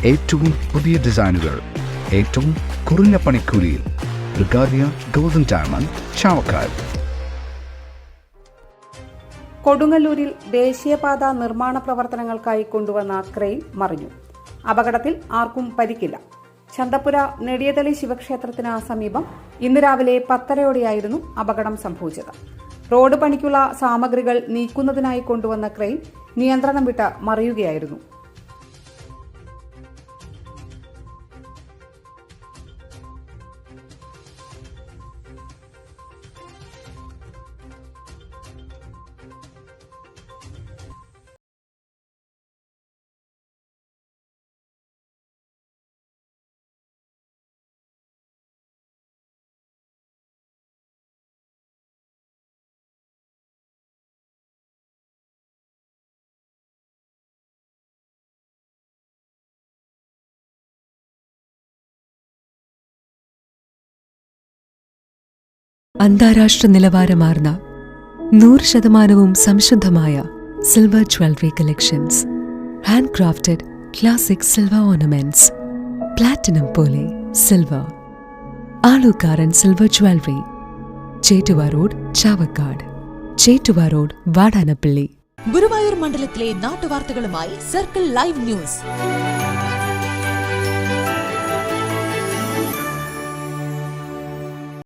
ഏറ്റവും പുതിയ ഡിസൈനുകൾ ഏറ്റവും കുറഞ്ഞ പണിക്കൂലിയിൽ. ബ്രിഗാദിയ ഗോൾഡൻ ഡയമണ്ട്, ചാവക്കാട്. കൊടുങ്ങല്ലൂരിൽ ദേശീയപാത നിർമ്മാണ പ്രവർത്തനങ്ങൾക്കായി കൊണ്ടുവന്ന ക്രെയിൻ മറിഞ്ഞു. അപകടത്തിൽ ആർക്കും പരിക്കില്ല. ചന്തപ്പുര നെടിയതളി ശിവക്ഷേത്രത്തിന് സമീപം ഇന്ന് രാവിലെ 10:30 അപകടം സംഭവിച്ചത്. റോഡ് പണിക്കുള്ള സാമഗ്രികൾ നീക്കുന്നതിനായി കൊണ്ടുവന്ന ക്രെയിൻ നിയന്ത്രണം വിട്ട് മറിയുകയായിരുന്നു. അന്താരാഷ്ട്ര നിലവാരമാർന്ന 100% സംശുദ്ധമായ silver jewellery collections. Hand crafted classic silver ornaments. Platinum പോലെ silver. Alukkaran silver jewellery, Chettuva road, Chavakkad. Chettuva road, Vadanappally. Guruvayur മണ്ഡലത്തിലെ നാട്ടുവാർത്തകളുമായി സർക്കിൾ ലൈവ് ന്യൂസ്.